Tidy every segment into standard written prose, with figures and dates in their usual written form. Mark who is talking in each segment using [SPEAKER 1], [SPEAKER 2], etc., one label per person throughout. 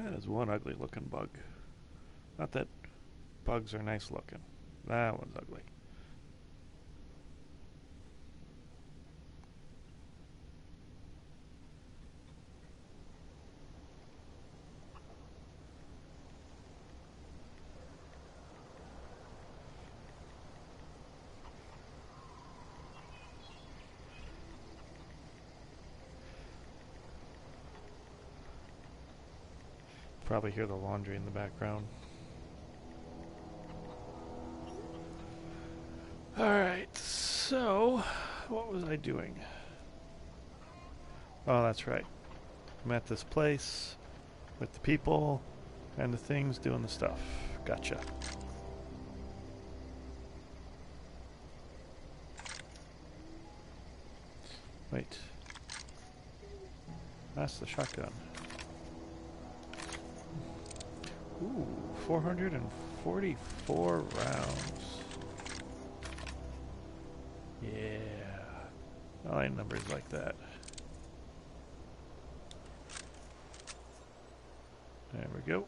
[SPEAKER 1] That is one ugly looking bug. Not that bugs are nice looking. That one's ugly. Probably hear the laundry in the background. Alright, so what was I doing? Oh, that's right. I'm at this place with the people and the things doing the stuff. Gotcha. Wait. That's the shotgun. Ooh, 444 rounds. Yeah. I like numbers like that. There we go.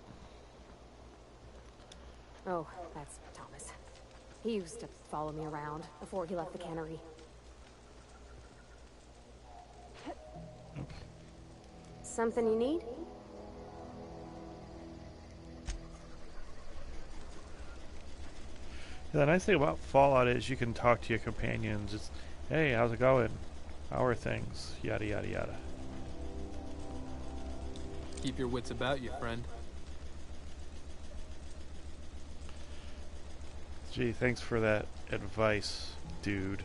[SPEAKER 2] Oh, that's Thomas. He used to follow me around before he left the cannery.
[SPEAKER 1] Oops.
[SPEAKER 2] Something you need?
[SPEAKER 1] Yeah, the nice thing about Fallout is you can talk to your companions. It's, hey, how's it going? How are things? Yada, yada, yada.
[SPEAKER 3] Keep your wits about you, friend.
[SPEAKER 1] Gee, thanks for that advice, dude.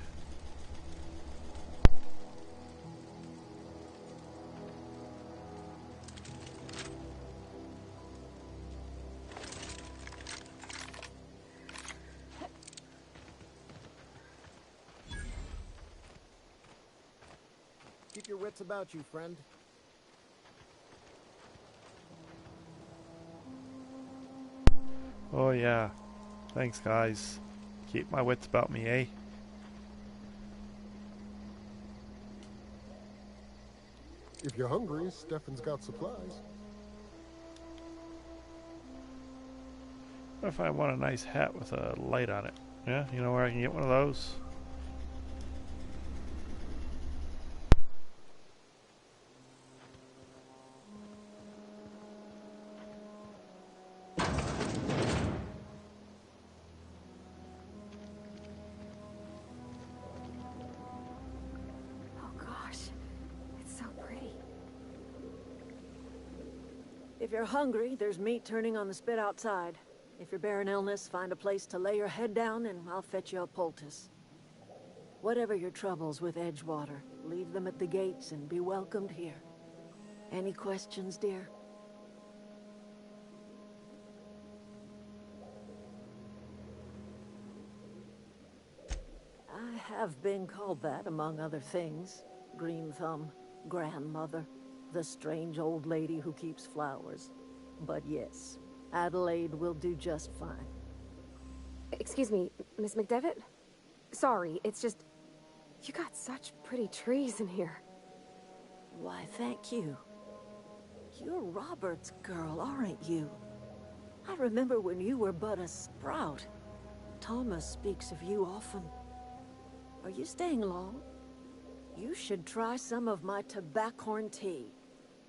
[SPEAKER 4] Keep your wits about you, friend.
[SPEAKER 1] Oh yeah. Thanks, guys. Keep my wits about me, eh?
[SPEAKER 4] If you're hungry, Stefan's got supplies.
[SPEAKER 1] What if I want a nice hat with a light on it? Yeah, you know where I can get one of those?
[SPEAKER 2] Oh gosh, it's so pretty.
[SPEAKER 5] If you're hungry, there's meat turning on the spit outside. If you're bearing illness, find a place to lay your head down and I'll fetch you a poultice. Whatever your troubles with Edgewater, leave them at the gates and be welcomed here. Any questions, dear? I have been called that, among other things. Green Thumb, grandmother, the strange old lady who keeps flowers. But yes, Adelaide will do just fine.
[SPEAKER 2] Excuse me, Miss McDevitt? Sorry, it's just... You got such pretty trees in here.
[SPEAKER 5] Why, thank you. You're Robert's girl, aren't you? I remember when you were but a sprout. Thomas speaks of you often. Are you staying long? You should try some of my tobaccorn tea.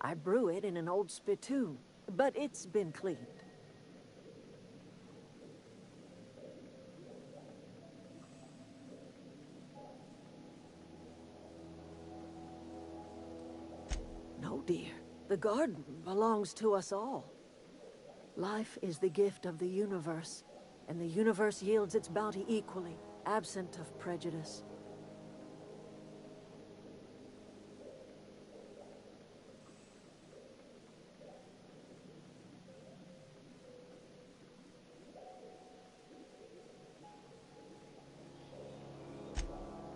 [SPEAKER 5] I brew it in an old spittoon, but it's been cleaned. No, dear. The garden belongs to us all. Life is the gift of the universe, and the universe yields its bounty equally, absent of prejudice.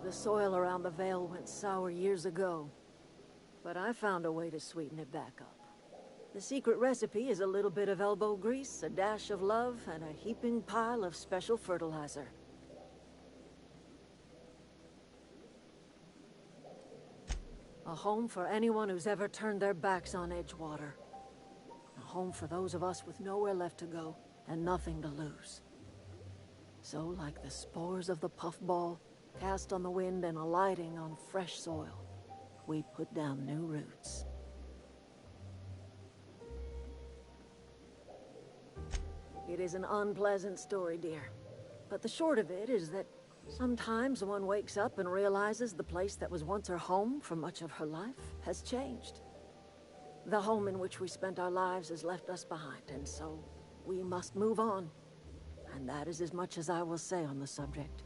[SPEAKER 5] The soil around the Vale went sour years ago, but I found a way to sweeten it back up. The secret recipe is a little bit of elbow grease, a dash of love, and a heaping pile of special fertilizer. A home for anyone who's ever turned their backs on Edgewater. home for those of us with nowhere left to go and nothing to lose. So, like the spores of the puffball, cast on the wind and alighting on fresh soil, we put down new roots. It is an unpleasant story, dear. But the short of it is that sometimes one wakes up and realizes the place that was once her home for much of her life has changed. The home in which we spent our lives has left us behind, and so we must move on. And that is as much as I will say on the subject.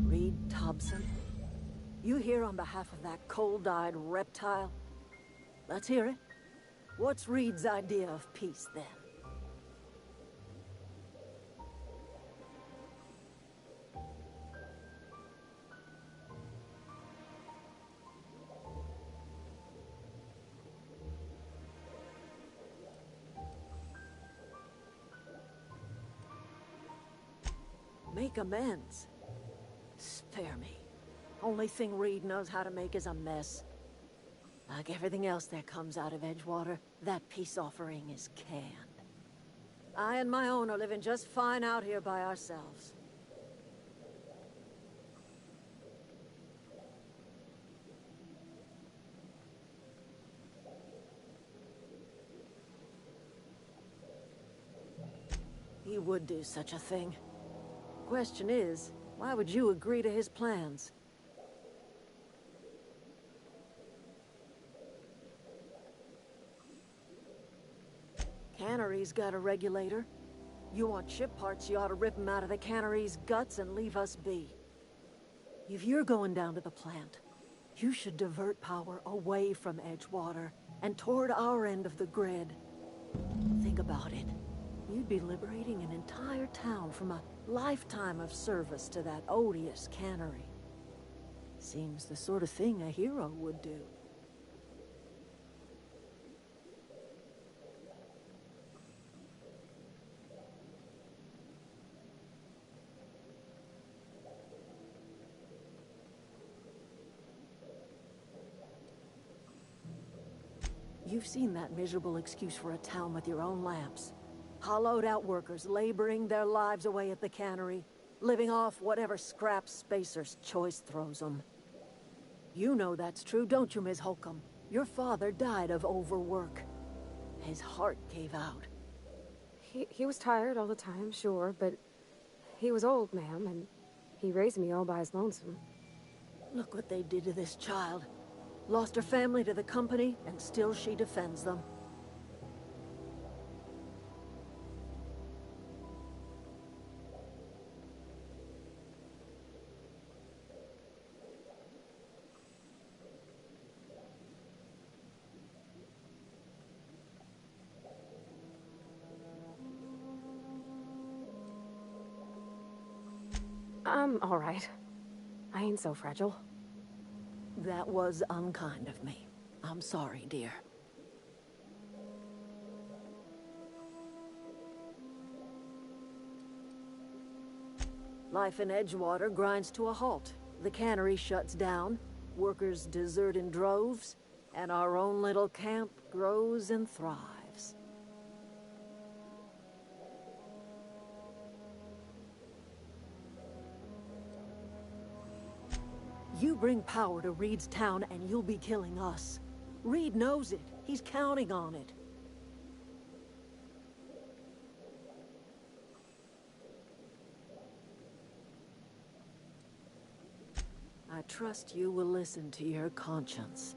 [SPEAKER 5] Reed Thompson, you here on behalf of that cold-eyed reptile? Let's hear it. What's Reed's idea of peace, then? Make amends? Spare me. Only thing Reed knows how to make is a mess. Like everything else that comes out of Edgewater, that peace offering is canned. I and my own are living just fine out here by ourselves. He would do such a thing. Question is, why would you agree to his plans? Cannery's got a regulator. You want ship parts, you ought to rip them out of the cannery's guts and leave us be. If you're going down to the plant, you should divert power away from Edgewater and toward our end of the grid. Think about it. You'd be liberating an entire town from a lifetime of service to that odious cannery. Seems the sort of thing a hero would do. You've seen that miserable excuse for a town with your own lamps. Hollowed out workers laboring their lives away at the cannery, living off whatever scraps Spacer's choice throws them. You know that's true, don't you, Ms. Holcomb? Your father died of overwork. His heart gave out.
[SPEAKER 2] He was tired all the time, sure, but he was old, ma'am, and he raised me all by his lonesome.
[SPEAKER 5] Look what they did to this child. Lost her family to the company, and still she defends them.
[SPEAKER 2] I'm all right. I ain't so fragile.
[SPEAKER 5] That was unkind of me. I'm sorry, dear. Life in Edgewater grinds to a halt. The cannery shuts down, workers desert in droves, and our own little camp grows and thrives. You bring power to Reed's town and you'll be killing us. Reed knows it. He's counting on it. I trust you will listen to your conscience.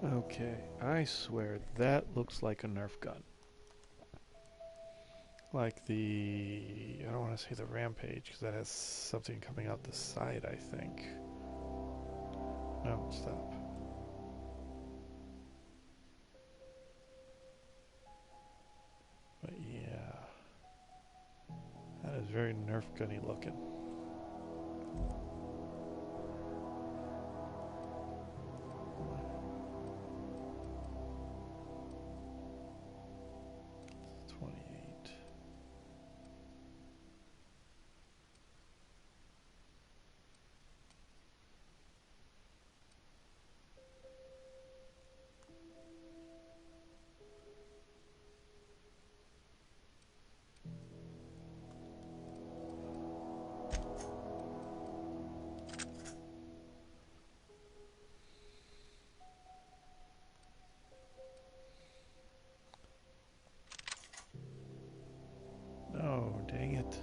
[SPEAKER 1] Okay, I swear that looks like a Nerf gun. Like the... I don't want to say the Rampage, because that has something coming out the side, I think. No, stop. But yeah... That is very Nerf gunny looking. Oh, dang it.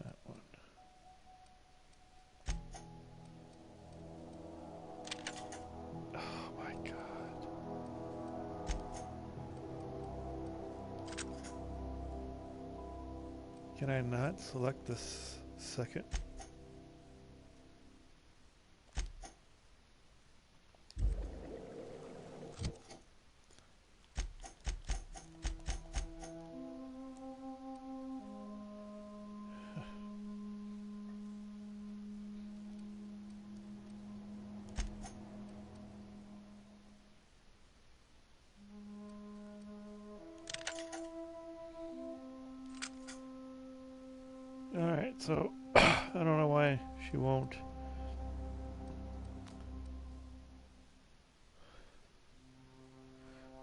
[SPEAKER 1] That one. Oh my god. Can I not select this second? Alright, so I don't know why she won't.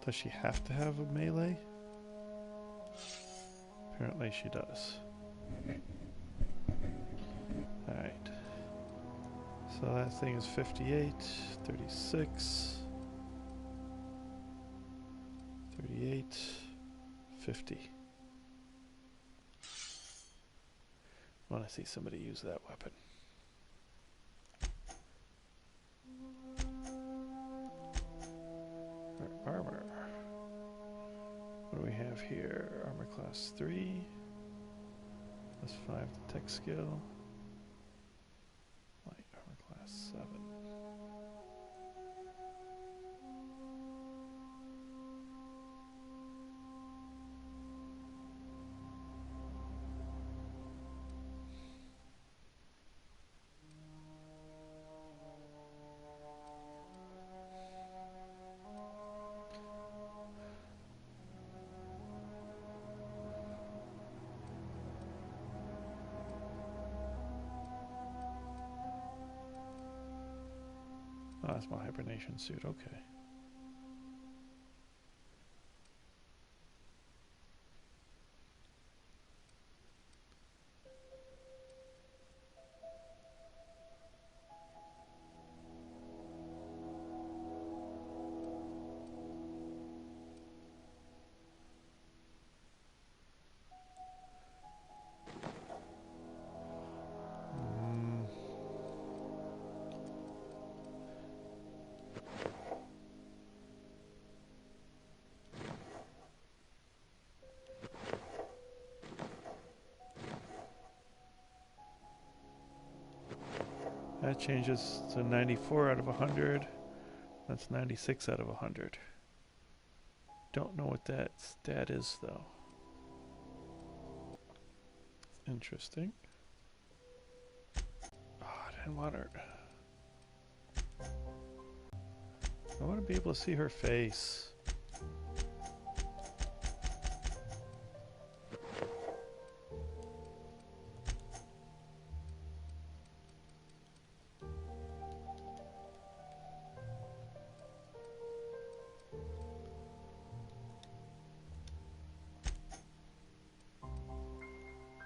[SPEAKER 1] Does she have to have a melee? Apparently she does. Alright. So that thing is 58, 36, 38, 50. I want to see somebody use that weapon. Her armor. What do we have here? Armor class 3. Plus 5 to tech skill. Light armor class 7. Oh, that's my hibernation suit, okay. That changes to 94 out of 100. That's 96 out of 100. Don't know what that stat is though. Interesting. Oh, I didn't want her. I want to be able to see her face.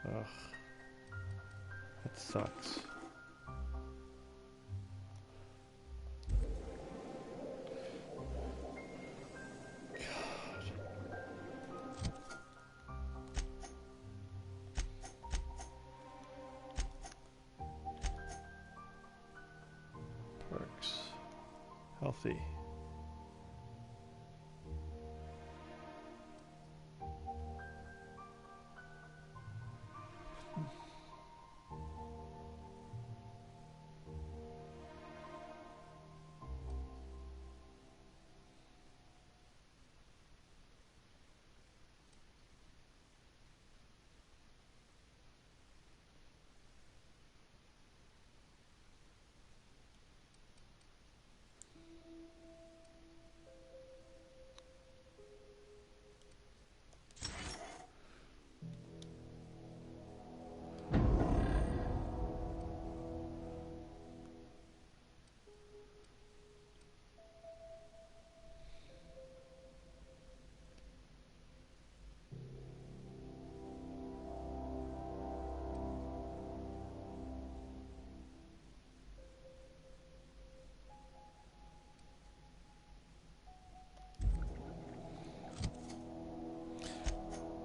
[SPEAKER 1] Ugh. That sucks. Healthy.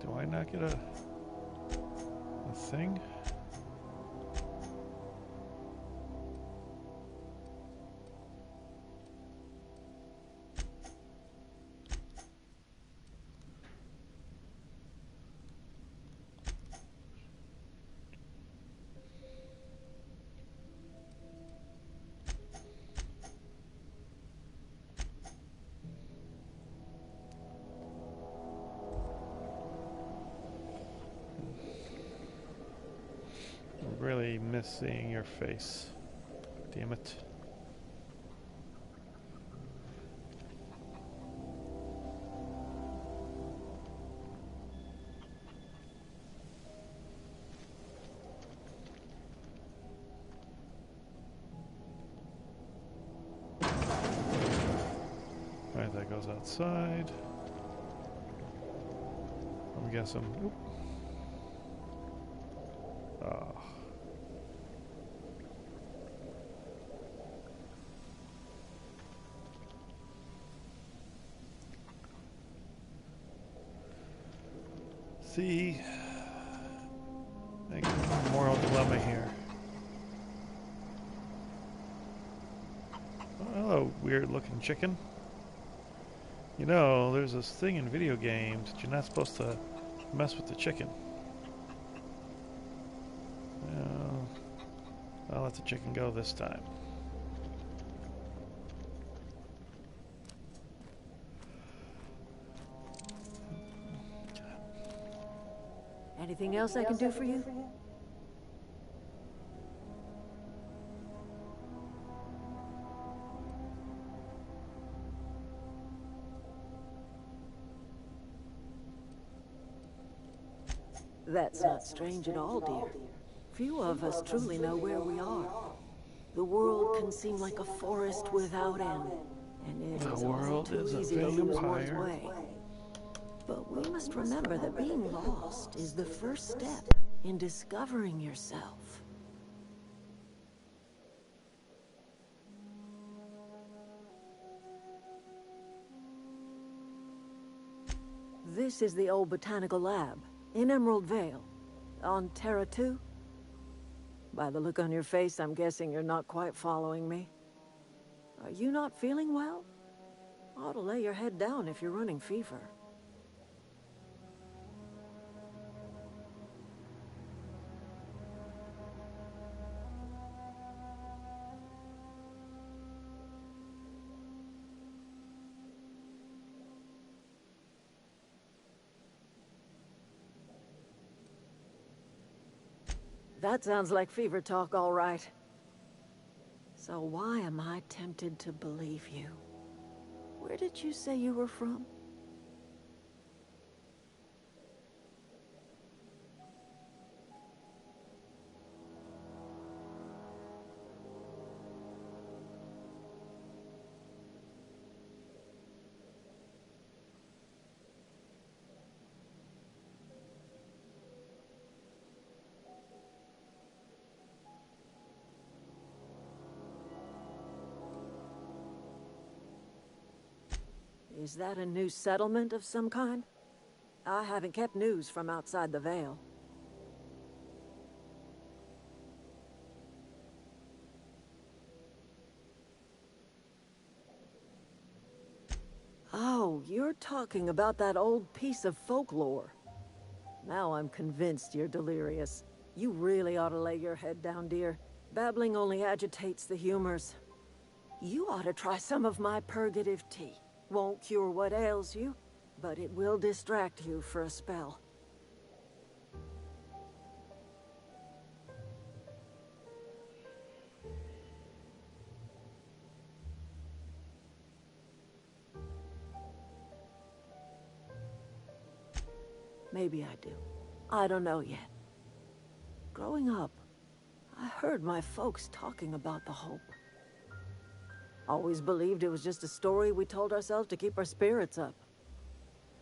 [SPEAKER 1] Do I not get a thing? I really miss seeing your face. Damn it. Alright, that goes outside. I'm guessing. Oop. Ah. See, like moral dilemma here. Oh, hello, weird-looking chicken. You know, there's this thing in video games that you're not supposed to mess with the chicken. Well, I'll let the chicken go this time.
[SPEAKER 5] Anything else I can do for you? That's not strange at all, dear. Few of us truly know where we are. The world can seem like a forest without end, and it is all too easy to lose one's way. But we must remember that being lost is the first step in discovering yourself. This is the old botanical lab in Emerald Vale, on Terra 2. By the look on your face, I'm guessing you're not quite following me. Are you not feeling well? Ought to lay your head down if you're running fever. That sounds like fever talk, all right. So why am I tempted to believe you? Where did you say you were from? Is that a new settlement of some kind? I haven't kept news from outside the Vale. You're talking about that old piece of folklore. Now I'm convinced you're delirious. You really ought to lay your head down, dear. Babbling only agitates the humors. You ought to try some of my purgative tea. Won't cure what ails you, but it will distract you for a spell. Maybe I do. I don't know yet. Growing up, I heard my folks talking about the Hope. Always believed it was just a story we told ourselves to keep our spirits up.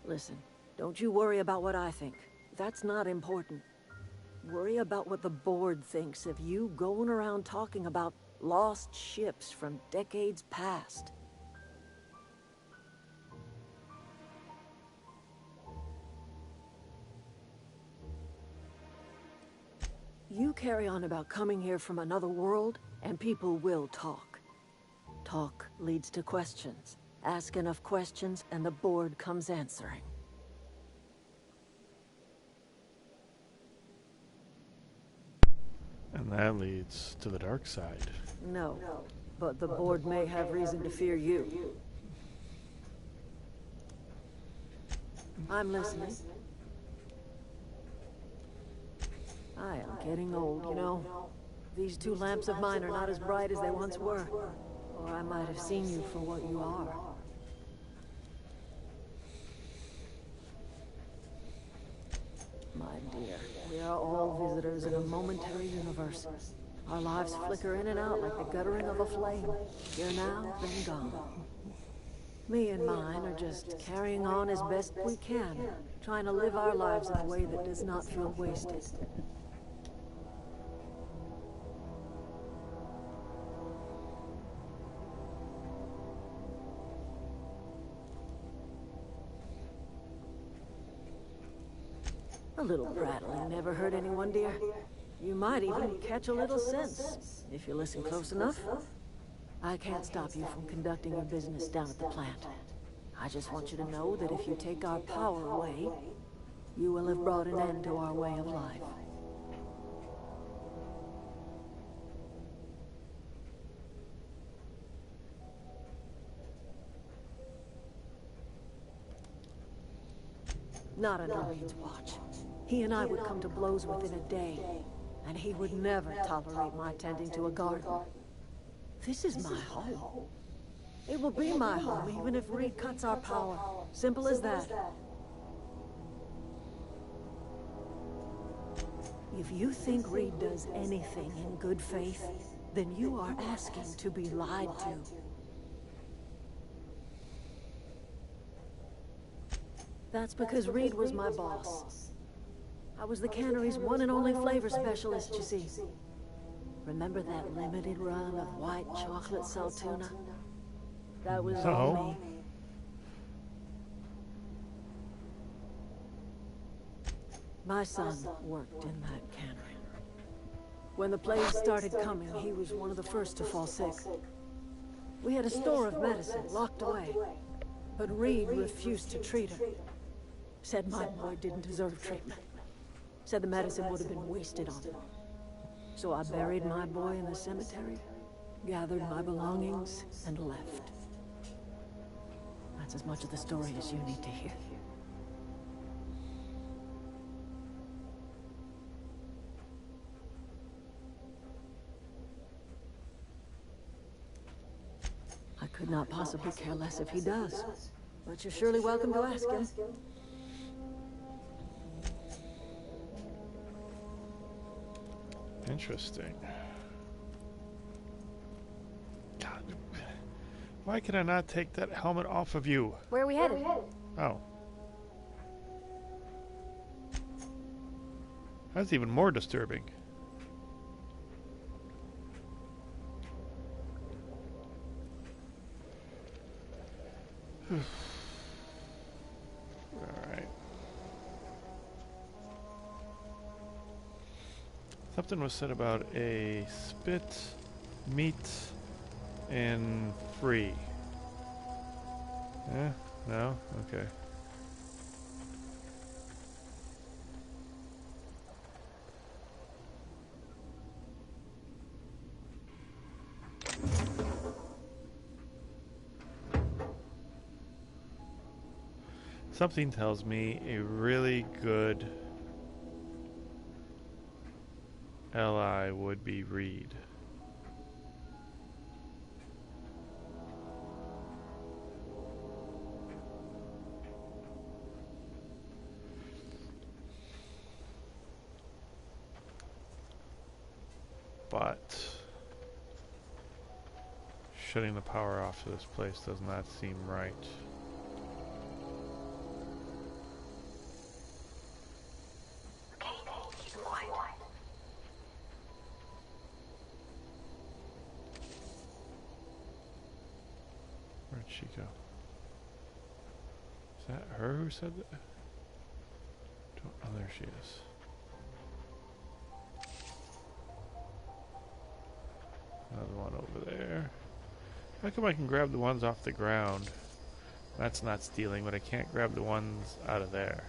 [SPEAKER 5] Listen, don't you worry about what I think. That's not important. Worry about what the board thinks of you going around talking about lost ships from decades past. You carry on about coming here from another world, and people will talk. Talk leads to questions. Ask enough questions, and the board comes answering.
[SPEAKER 1] And that leads to the dark side.
[SPEAKER 5] No, but the board may have reason to fear you. I'm listening. I am getting old, you know. These two lamps of mine are not as bright as they once were. Or I might have seen you for what you are. My dear, we are all visitors in a momentary universe. Our lives flicker in and out like the guttering of a flame. Here now, then gone. Me and mine are just carrying on as best we can, trying to live our lives in a way that does not feel wasted. A little prattling never hurt anyone, dear. You might even catch a little sense, if you listen close enough. I can't stop you from conducting your business down at the plant. I just want you to know that if you take our power away, you will have brought an end to our way of life. Not under Reed's watch. He and I would come to blows within a day, and he would never tolerate my tending to a garden. This is my home. It will be my home even if Reed cuts our power. Simple as that. If you think Reed does anything in good faith, then you are asking to be lied to. That's because Reed was my boss. I was the cannery's one and only flavor specialist, you see. Remember that limited run of white chocolate saltuna? That was all me. My son worked in that cannery. When the plague started coming, he was one of the first to fall sick. We had a store of medicine locked away, but Reed refused to treat her. Said my boy didn't deserve treatment. Said the medicine would have been wasted on him. So I buried my boy in the cemetery, gathered my belongings, and left. That's as much of the story as you need to hear. I could not possibly care less if he does, but you're surely welcome to ask him.
[SPEAKER 1] Interesting. God, why can I not take that helmet off of you?
[SPEAKER 2] Where are we headed?
[SPEAKER 1] Oh. That's even more disturbing. Alright. Something was said about a spit, meat, and free. Yeah. No? Okay. Something tells me a really good ally would be Reed. But shutting the power off to this place does not seem right. Where'd she go? Is that her who said that? Oh, there she is. Another one over there. How come I can grab the ones off the ground? That's not stealing, but I can't grab the ones out of there.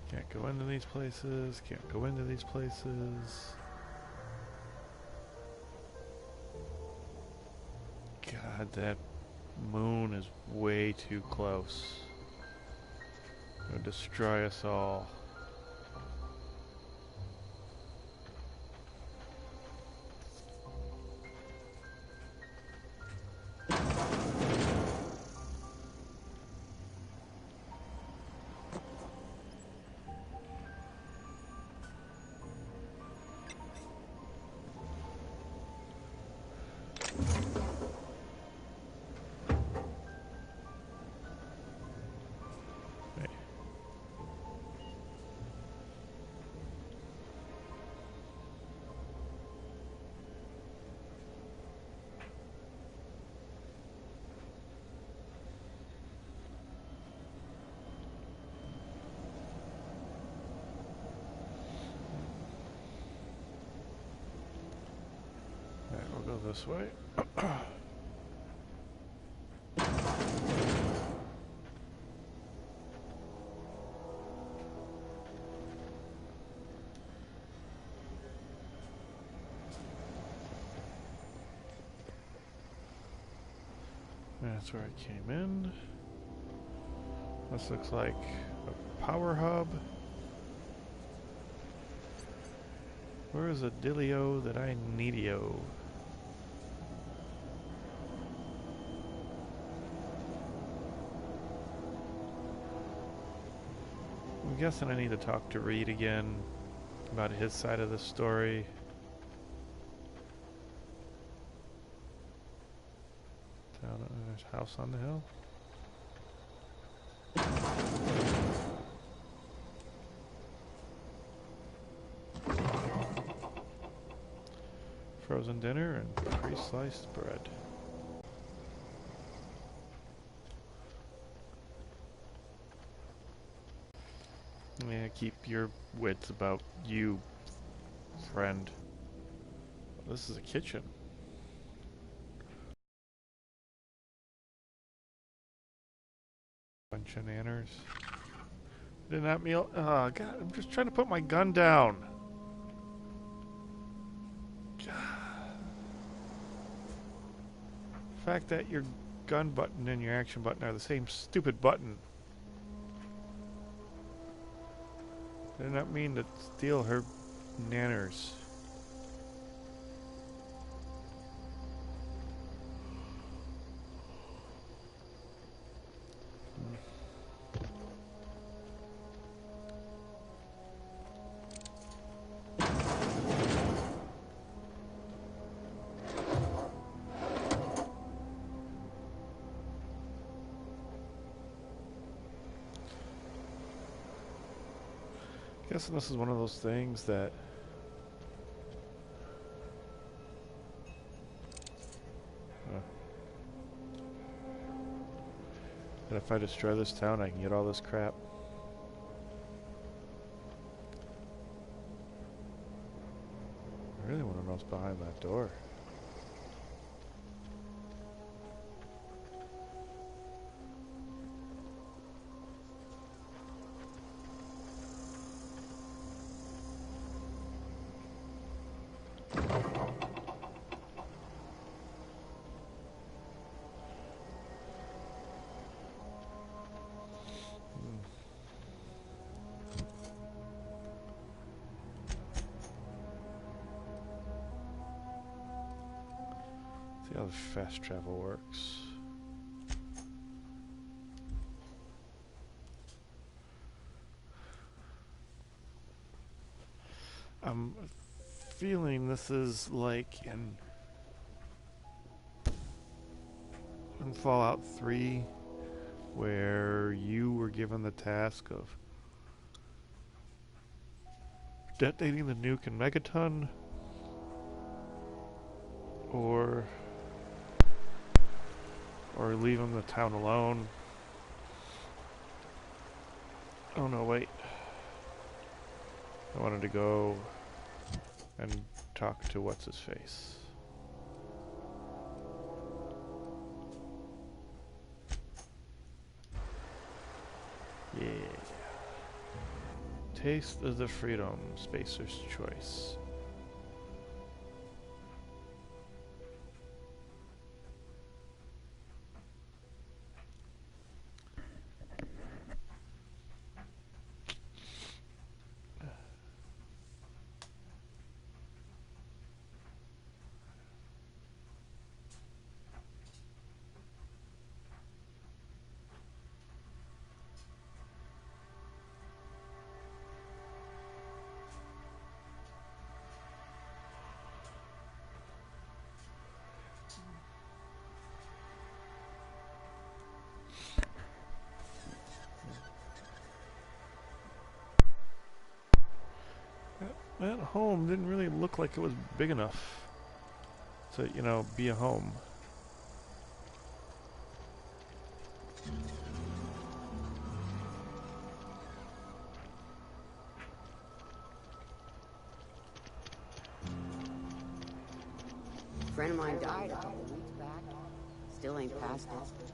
[SPEAKER 1] Can't go into these places, can't go into these places. God, that moon is way too close. It'll destroy us all. We'll go this way. That's where I came in. This looks like a power hub. Where is a Dilio that I needio? I'm guessing I need to talk to Reed again about his side of the story. Down there's a house on the hill. Frozen dinner and pre-sliced bread. Yeah, keep your wits about you, friend. This is a kitchen. Bunch of nanners. Did not meal. Oh, God, I'm just trying to put my gun down. God. The fact that your gun button and your action button are the same stupid button. Did not mean to steal her nanners. Guessing this is one of those things that that if I destroy this town I can get all this crap. What's behind that door? See how the fast travel works. I'm feeling this is like in Fallout 3, where you were given the task of detonating the nuke in Megaton, or leaving the town alone. Oh no, wait. I wanted to go and talk to what's-his-face. Yeah. Taste of the freedom, Spacer's choice. That home didn't really look like it was big enough to, you know, be a home.
[SPEAKER 6] Friend of mine died a couple weeks back. Still ain't past it.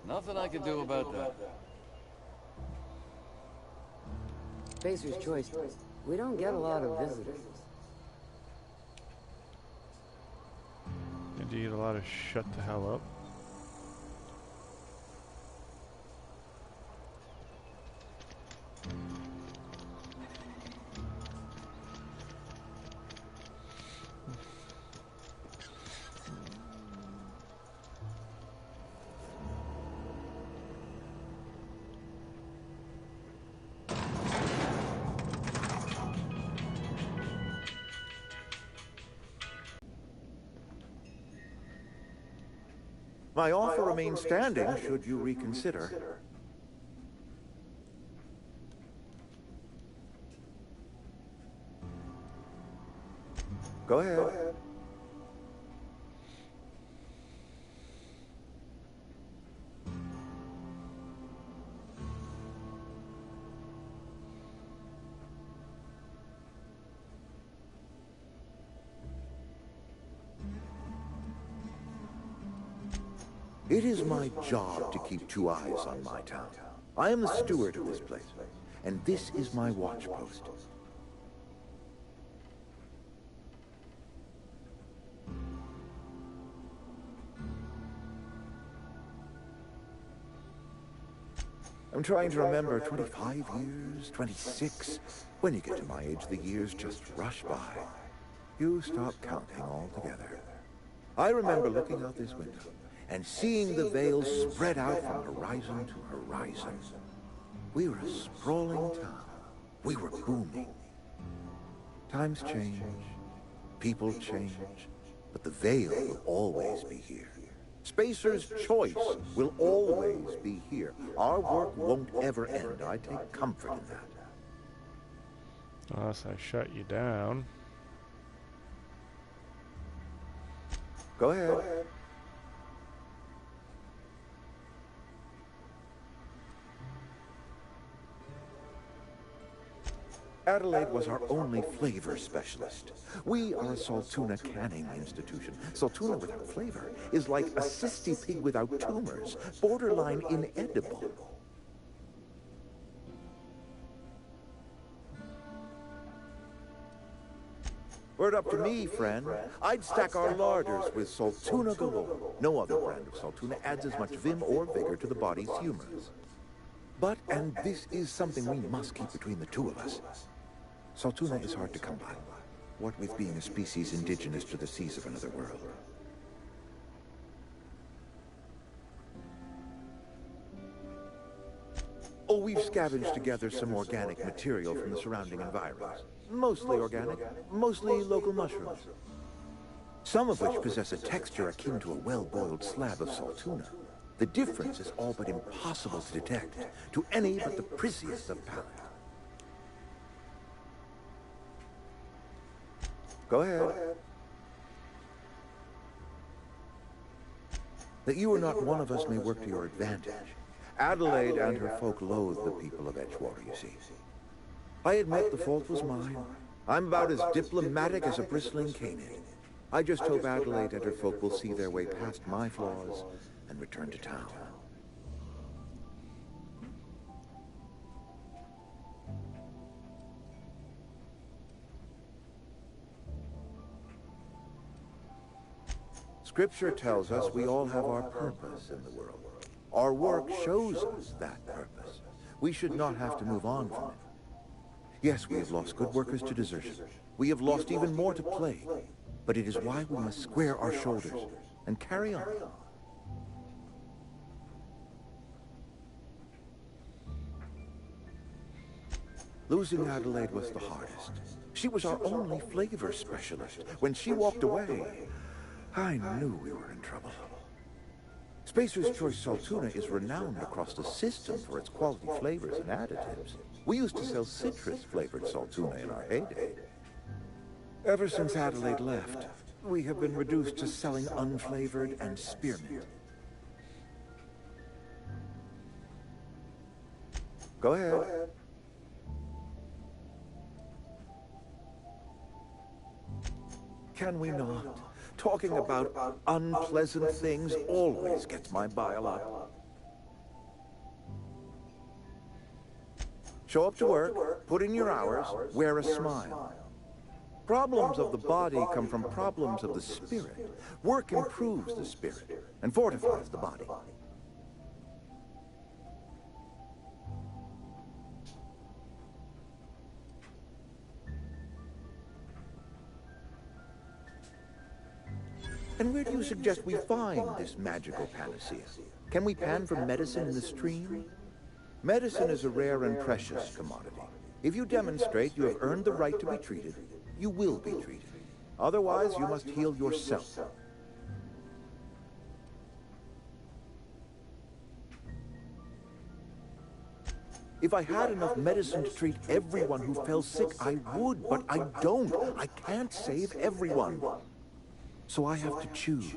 [SPEAKER 7] Nothing I can do about that.
[SPEAKER 6] Spacer's choice. We don't get a lot of visitors.
[SPEAKER 1] Indeed, a lot of shut the hell up.
[SPEAKER 8] My offer remains standing should you reconsider. Go ahead. It is my job to keep 2 eyes on my town. I am the steward of this place, and this is my watch post. I'm trying to remember 25 years, 26. When you get to my age, the years just rush by. You stop counting altogether. I remember looking out this window and seeing the veil spread out from horizon to horizon. We were a sprawling town. We were booming. Times change, people change, but the veil will always be here. Spacer's choice will always be here. Our work won't ever end. I take comfort in that.
[SPEAKER 1] Unless I shut you down.
[SPEAKER 8] Go ahead. Adelaide was our only flavor specialist. We are a Saltuna canning institution. Saltuna without flavor is like a cysty pig without tumors, borderline inedible. Were it up to me, friend, I'd stack our larders with Saltuna galore. No other brand of Saltuna adds as much vim or vigor to the body's humors. But, and this is something we must keep between the two of us, Saltuna is hard to come by, what with being a species indigenous to the seas of another world. Oh, we've scavenged together some organic material from the surrounding environs. Mostly organic, mostly local mushrooms. Some of which possess a texture akin to a well-boiled slab of Saltuna. The difference is all but impossible to detect to any but the prissiest of palate. Go ahead. That you are not one of us may work to your advantage. Adelaide and her folk loathe the people of Edgewater, you see. I admit the fault was mine. I'm about as diplomatic as a bristling canid. I just hope Adelaide and her folk will see their way past my flaws and return to town. Scripture tells us we all have our purpose in the world. Our work shows us that purpose. We should not have to move on from it. Yes, we have lost good workers to desertion. We have lost even more to plague. But it is why we must square our shoulders and carry on. Losing Adelaide was the hardest. She was our only flavor specialist. When she walked away, I knew we were in trouble. Spacer's Choice Saltuna is renowned across the system for its quality flavors and additives. We used to sell citrus-flavored Saltuna in our heyday. Ever since Adelaide left, we have been reduced to selling unflavored and spearmint. Go ahead. Can we not? Talking about unpleasant things always gets my bile up. Show up to work, put in your hours, wear a smile. Problems of the body come from problems of the spirit. Work improves the spirit and fortifies the body. And where do you suggest we find this magical panacea? Can we pan for medicine in the stream? Medicine is a rare and precious commodity. If you demonstrate you have earned the right to be treated, you will be treated. Otherwise, you must heal yourself. If I had enough medicine to treat everyone who fell sick, I would, but I don't. I can't save everyone. So I have to choose.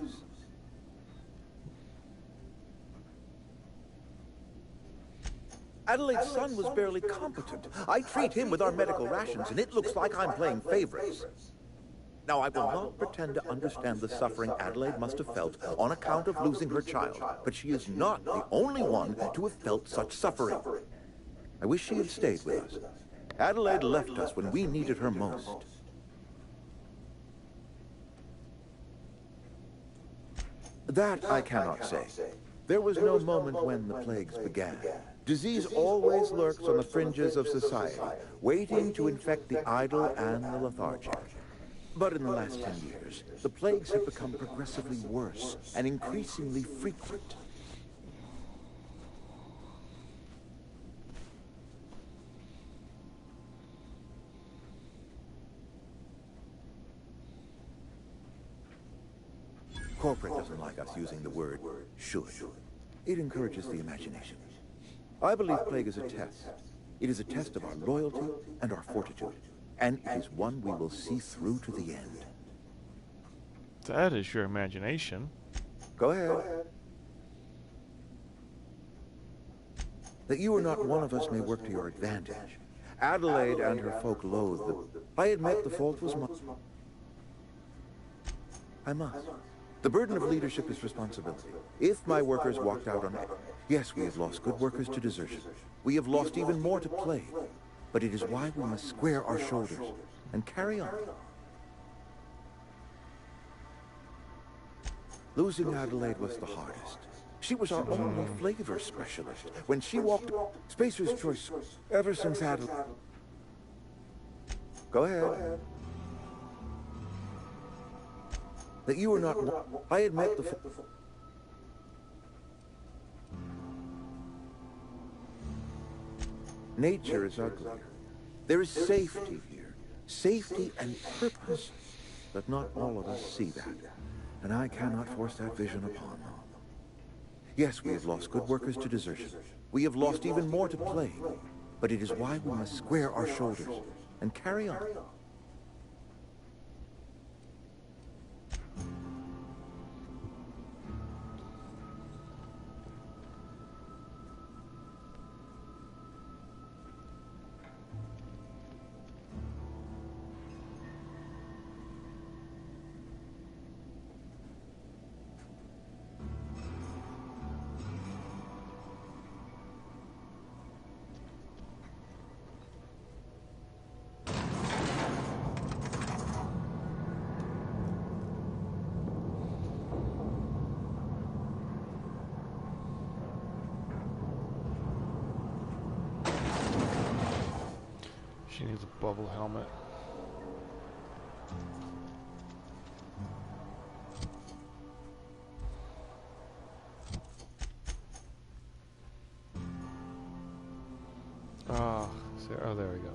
[SPEAKER 8] Adelaide's son was barely competent. I treat him with our medical rations, and it looks like I'm playing favorites. Now, I will not pretend to understand the suffering Adelaide must have felt on account of losing her child, but she is not the only one to have felt such suffering. I wish she had stayed with us. Adelaide left us when we needed her most. That I cannot say. There was no moment when the plagues began. Disease always lurks on the fringes of society, waiting to infect the idle and the lethargic. But in the last 10 years, the plagues have become progressively worse and increasingly frequent. Corporate doesn't like us using the word should. It encourages the imagination. I believe plague is a test. It is a test of our loyalty and our fortitude. And it is one we will see through to the end.
[SPEAKER 1] That is your imagination.
[SPEAKER 8] Go ahead. That you or not one of us may work to your advantage. Adelaide and her folk loathed them. I admit the fault was mine. I must. The burden of leadership is responsibility. If my workers walked out on it, yes, we have lost good workers to desertion. We have lost even more to plague. But it is why we must square our shoulders and carry on. Losing Adelaide was the hardest. She was our only flavor specialist. When she walked, Spacer's Choice, ever since Adelaide... Go ahead. That you were not... I admit the... Nature is ugly. There is safety here. Safety and purpose. But not all of us see that. And I cannot force that vision upon them. Yes, we have lost good workers to desertion. We have lost even more to plague. But it is why we must square our shoulders and carry on.
[SPEAKER 1] She needs a bubble helmet. Oh, oh, there we go.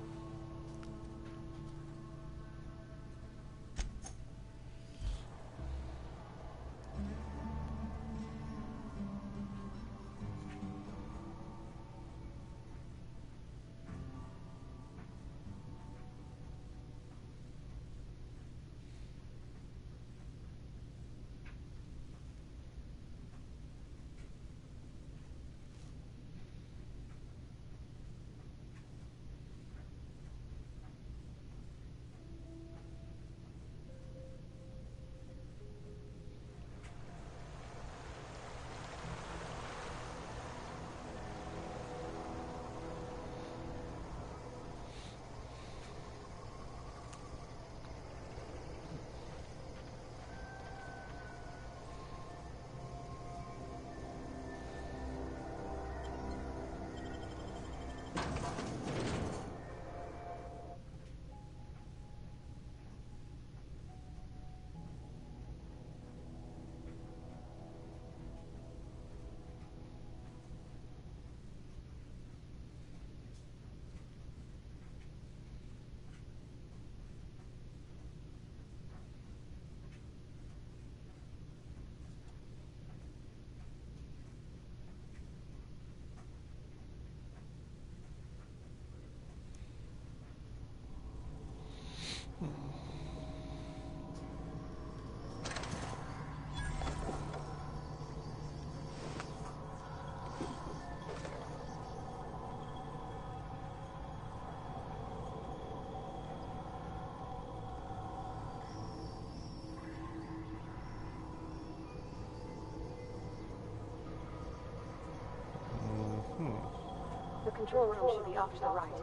[SPEAKER 2] The control room should be off to the right.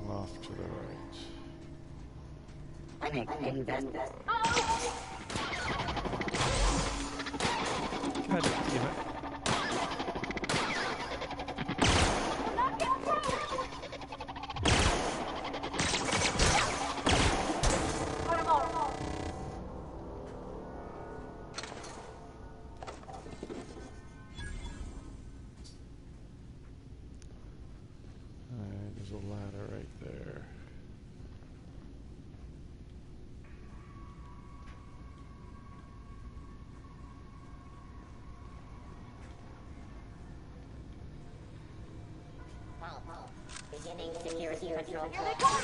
[SPEAKER 1] Off to the right.
[SPEAKER 6] I think I can best this.
[SPEAKER 1] God damn it. There's a ladder right there.
[SPEAKER 6] Beginning security control.
[SPEAKER 2] Here they come!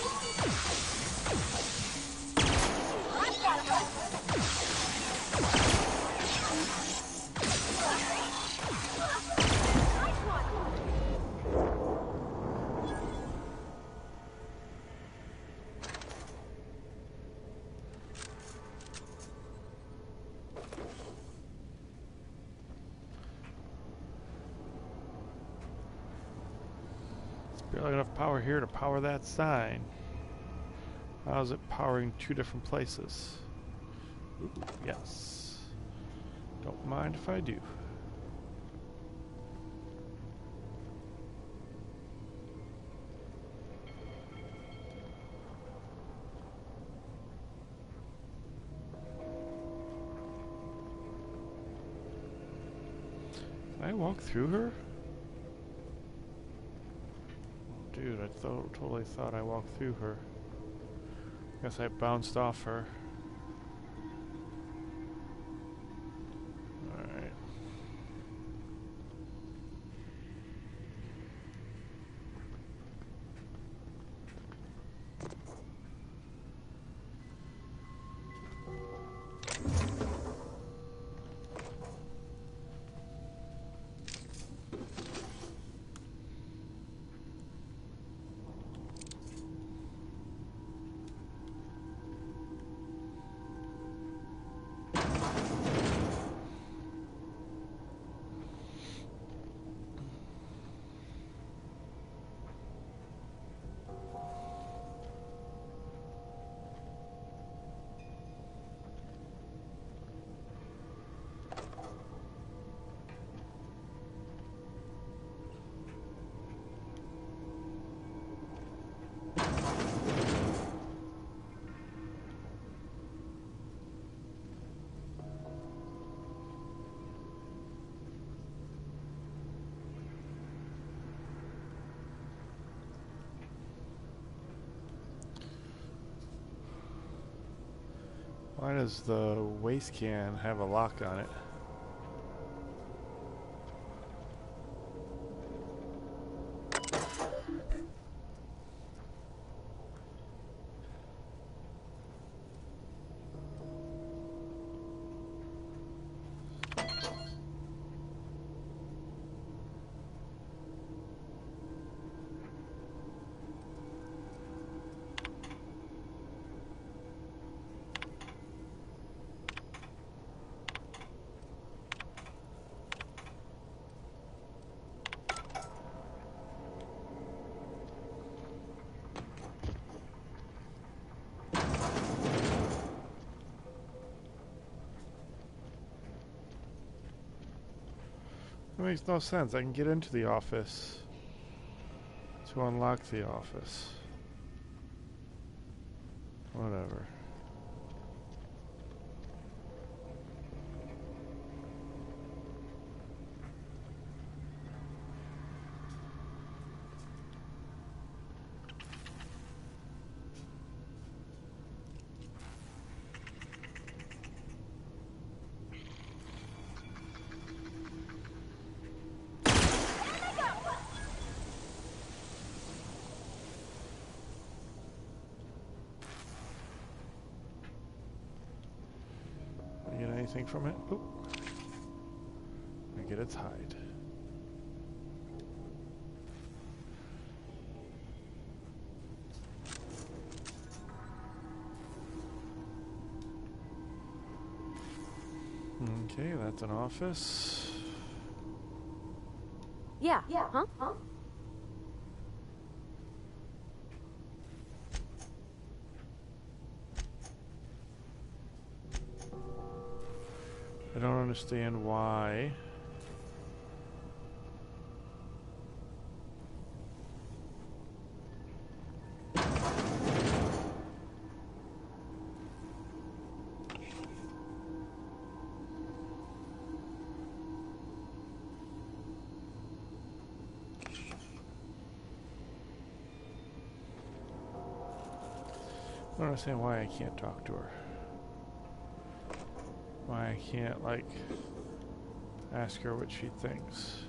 [SPEAKER 1] barely enough power here to power that sign. How is it powering two different places? Ooh, yes. Don't mind if I do. Can I walk through her? Dude, I totally thought I walked through her. Guess I bounced off her. Alright. Why does the waste can have a lock on it? It makes no sense. I can get into the office to unlock the office. Whatever. Anything from it? Oop. I get its hide. Okay, that's an office.
[SPEAKER 2] Yeah. Huh?
[SPEAKER 1] I don't understand why. I don't understand why I can't talk to her. Why I can't, like, ask her what she thinks.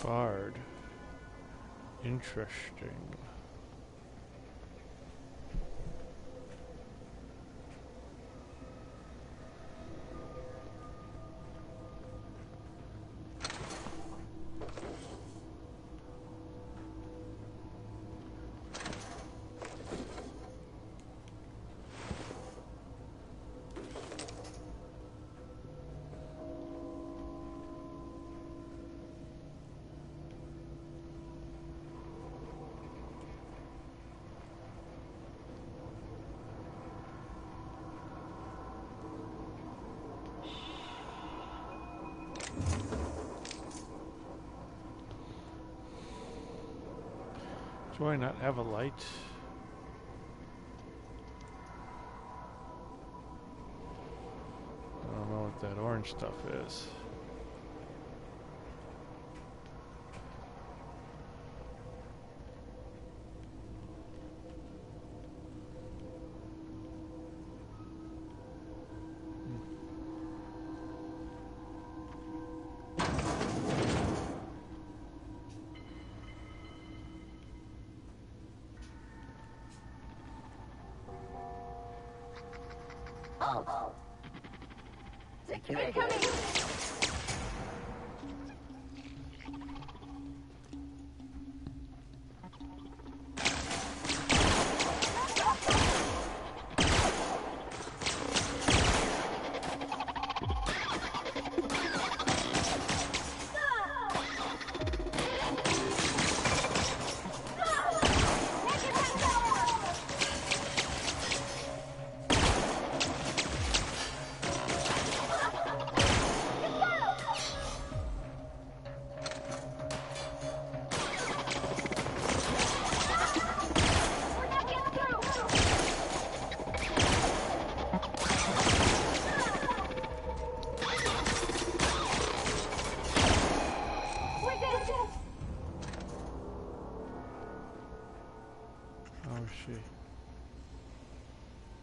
[SPEAKER 1] Bard. Interesting. Do I not have a light? I don't know what that orange stuff is.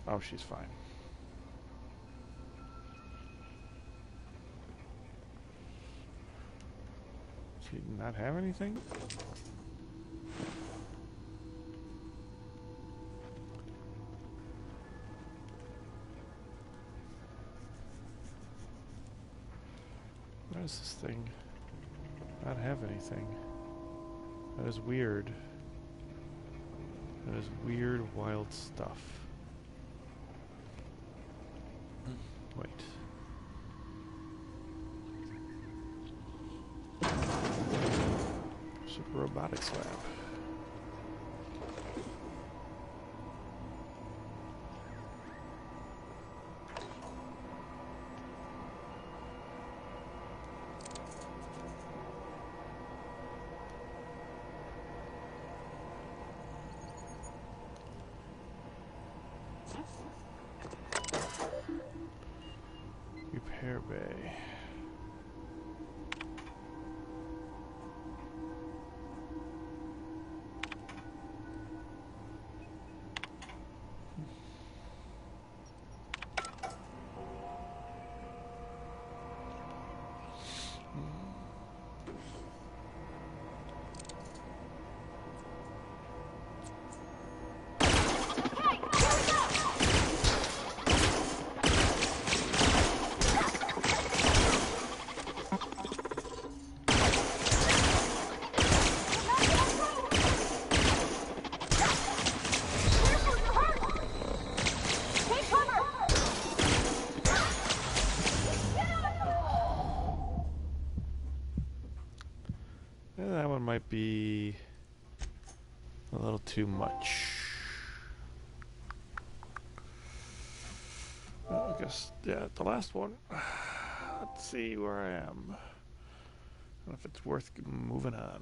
[SPEAKER 1] Oh, she's fine. She did not have anything? What is this thing? Not have anything. That is weird. That is weird, wild stuff. Wait. Super robotics lab. Repair bay. That one might be a little too much. Well, I guess, yeah, the last one. Let's see where I am. And if it's worth moving on.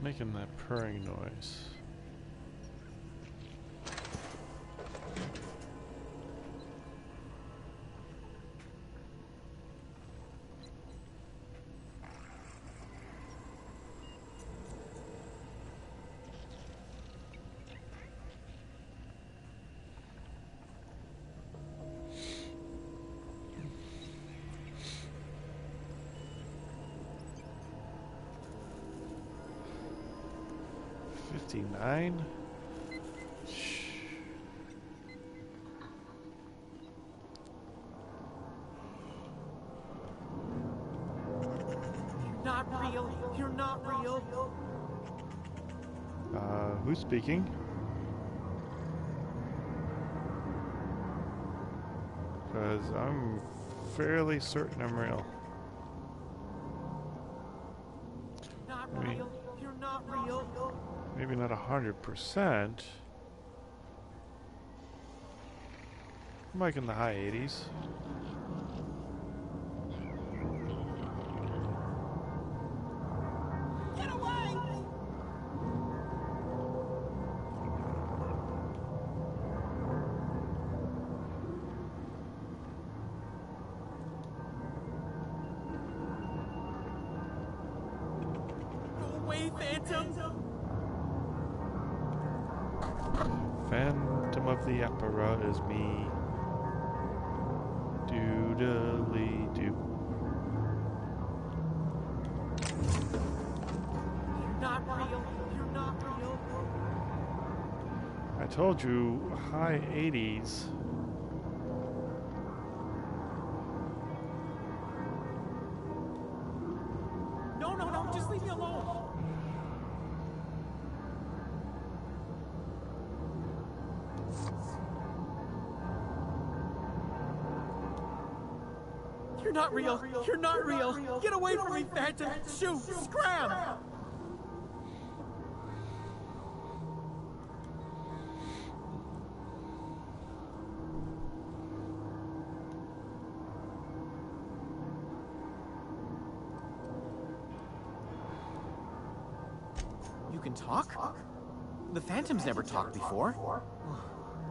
[SPEAKER 1] Making that purring noise. $59?
[SPEAKER 9] Not real. You're not real.
[SPEAKER 1] Who's speaking? Because I'm fairly certain I'm real.
[SPEAKER 9] Not real. You're not real.
[SPEAKER 1] Maybe not 100%. I'm like in the high 80s.
[SPEAKER 9] Get away! Go away, Phantom!
[SPEAKER 1] Phantom of the Opera is me. Doodly-doo.
[SPEAKER 9] You're not real. You're not real.
[SPEAKER 1] I told you, high 80s.
[SPEAKER 9] No, no, no. Just leave me alone. You're not real. You're not real. Get away from me, Phantom. Shoot. Scram. You can talk? The Phantom's never talked before.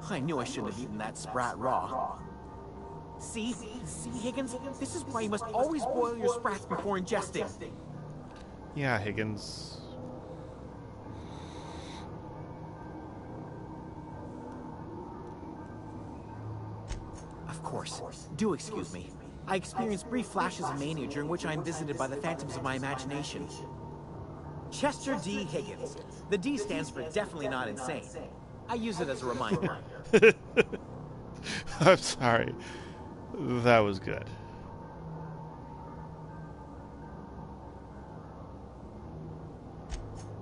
[SPEAKER 9] I knew I shouldn't have eaten that sprat raw. See, Higgins? This is why you must always boil your sprats before ingesting.
[SPEAKER 1] Yeah, Higgins.
[SPEAKER 9] Of course. Do excuse me. I experience brief flashes of mania during which I am visited by the phantoms of my imagination. Chester D. Higgins. The D stands for definitely not insane. I use it as a reminder.
[SPEAKER 1] I'm sorry. That was good.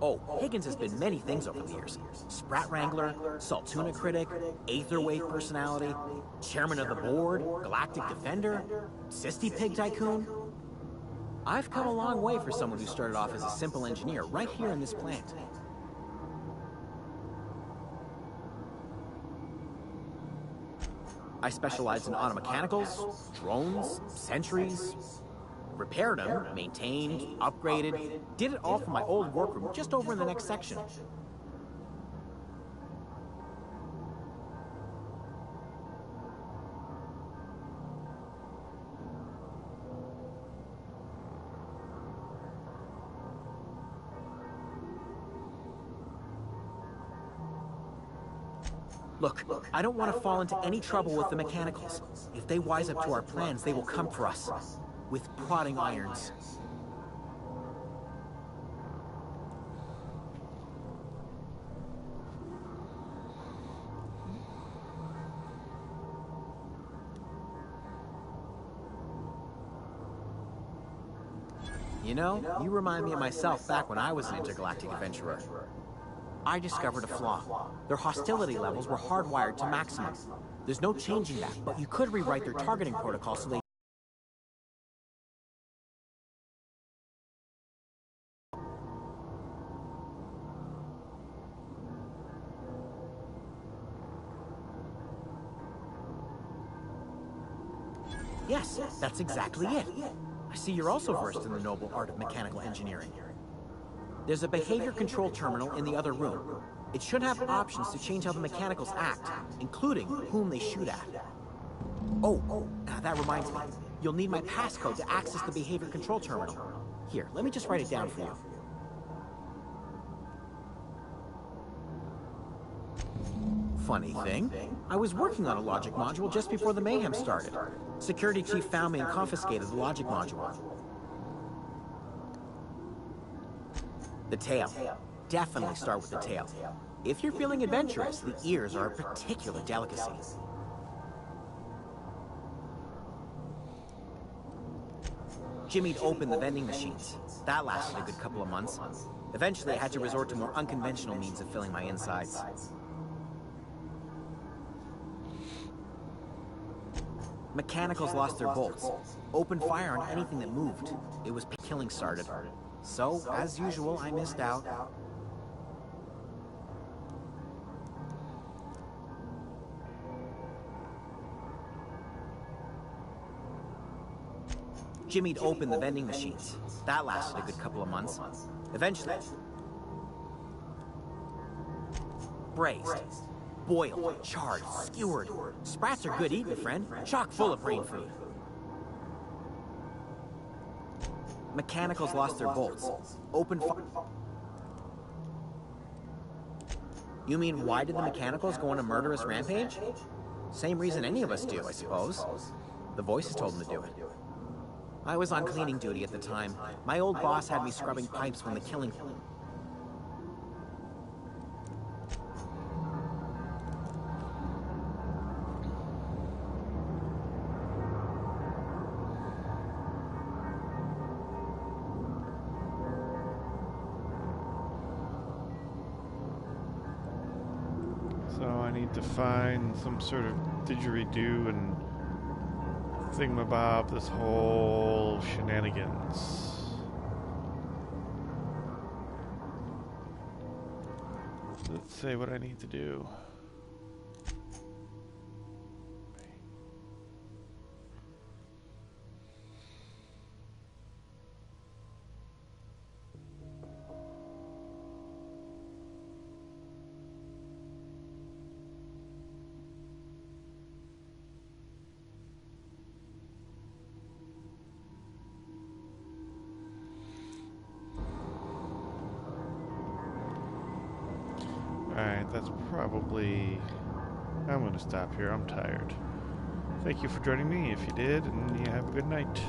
[SPEAKER 9] Oh, Higgins has been many things over the years. Sprat Wrangler, Saltuna Critic, Aetherwave Personality, Chairman of the Board, Galactic Defender, Sisty Pig Tycoon. I've come a long way for someone who started off as a simple engineer right here in this plant. I specialized in automechanicals, drones, sentries, repaired them, maintained, upgraded, did it all from my old workroom just over in the next section. Look, I don't want to fall into any trouble with the mechanicals. If they wise up to our plans, they will come for us. With prodding irons. You know, you remind me of myself back when I was an intergalactic adventurer. I discovered a flaw. Their hostility levels were hardwired to maximum. There's no changing that, but you could rewrite their targeting protocol so they... Yes, that's exactly it. I see you're also versed in the noble art of mechanical engineering. There's a behavior control terminal in the other room. It should have options to change how the mechanicals act, including whom they shoot at. Oh, that reminds me. You'll need my passcode to access the behavior control terminal. Here, let me just write it down for you. Funny thing, I was working on a logic module just before the mayhem started. Security chief found me and confiscated the logic module. The tail. Definitely start with the tail. If you're feeling adventurous, the ears are a particular delicacy. Jimmy'd opened the vending machines. That lasted a good couple of months. Eventually, I had to resort to more unconventional means of filling my insides. Mechanicals lost their bolts. Opened fire on anything that moved. It was killing started. So, as usual, I missed out. Jimmy'd opened the vending machines. That lasted a good couple of months. Eventually... braised. Boiled, charred, skewered. Sprats are good eating, friend. Chock full of brain food. Mechanicals lost their bolts. Open fire. You mean, why did the mechanicals go on a murderous rampage? Same reason any of us do, I suppose. The voices told them to do it. I was on cleaning duty at the time. My old boss had me scrubbing pipes when the killing...
[SPEAKER 1] So I need to find some sort of didgeridoo and thingamabob this whole shenanigans. Let's say what I need to do. Alright, that's probably... I'm going to stop here. I'm tired. Thank you for joining me if you did, and you have a good night.